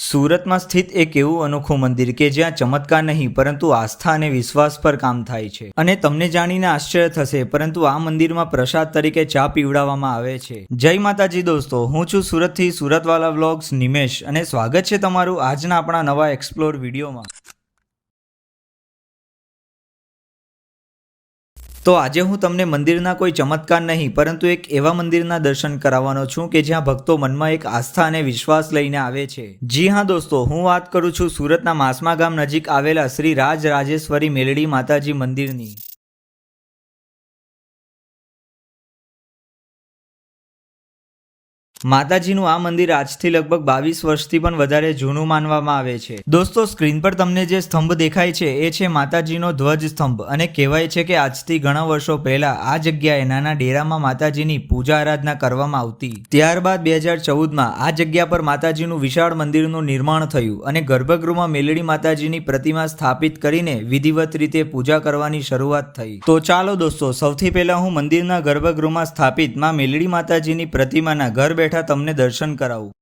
સુરતમાં સ્થિત એક એવું અનોખું મંદિર કે જ્યાં ચમત્કાર નહીં પરંતુ આસ્થા અને વિશ્વાસ પર કામ થાય છે અને તમને જાણીને આશ્ચર્ય થશે પરંતુ આ મંદિરમાં પ્રસાદ તરીકે ચા પીવડાવવામાં આવે છે। જય માતાજી દોસ્તો, હું છું સુરતથી સુરતવાલા વ્લોગ્સ નિમેશ અને સ્વાગત છે તમારું આજના આપણા નવા એક્સપ્લોર વિડીયોમાં। તો આજે હું તમને મંદિરના કોઈ ચમત્કાર નહીં પરંતુ એક એવા મંદિરના દર્શન કરાવવાનો છું કે જ્યાં ભક્તો મનમાં એક આસ્થા અને વિશ્વાસ લઈને આવે છે। જી હા દોસ્તો, હું વાત કરું છું સુરતના માસમા ગામ નજીક આવેલા શ્રી રાજરાજેશ્વરી મેલડી માતાજી મંદિરની। માતાજીનું આ મંદિર આજથી લગભગ 22 વર્ષથી પણ વધારે જૂનું માનવામાં આવે છે। દોસ્તો, સ્ક્રીન પર તમને જે સ્તંભ દેખાય છે એ છે માતાજીનો ધ્વજ સ્તંભ અને કહેવાય છે કે આજથી ઘણા વર્ષો પહેલા આ જગ્યાએ નાના ડેરામાં માતાજીની પૂજા આરાધના કરવામાં આવતી। ત્યારબાદ 2014માં આ જગ્યા પર માતાજીનું વિશાળ મંદિરનું નિર્માણ થયું અને ગર્ભગૃહમાં મેલડી માતાજીની પ્રતિમા સ્થાપિત કરીને વિધિવત રીતે પૂજા કરવાની શરૂઆત થઈ। તો ચાલો દોસ્તો, સૌથી પહેલા હું મંદિરના ગર્ભગૃહમાં સ્થાપિત માં મેલડી માતાજીની પ્રતિમાના ઘર બેઠા તમને દર્શન કરાવું।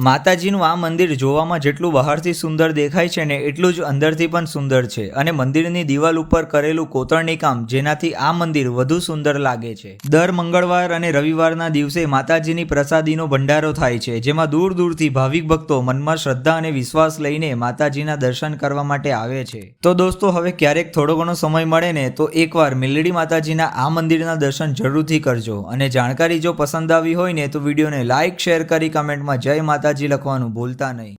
માતાજીનું આ મંદિર જોવામાં જેટલું બહારથી સુંદર દેખાય છે ને એટલું જ અંદરથી પણ સુંદર છે અને મંદિરની દિવાલ ઉપર કરેલું કોતરણી કામ જેનાથી આ મંદિર વધુ સુંદર લાગે છે। દર મંગળવાર અને રવિવારના દિવસે માતાજીની પ્રસાદીનો ભંડારો થાય છે જેમાં દૂર દૂરથી ભાવિક ભક્તો મનમાં શ્રદ્ધા અને વિશ્વાસ લઈને માતાજીના દર્શન કરવા માટે આવે છે। તો દોસ્તો, હવે ક્યારેક થોડો ઘણો સમય મળે ને તો એકવાર મેલડી માતાજીના આ મંદિરના દર્શન જરૂરથી કરજો અને જાણકારી જો પસંદ આવી હોય ને તો વિડીયોને લાઇક, શેર કરી કમેન્ટમાં જય માતાજી લખવાનું ભૂલતા નહીં।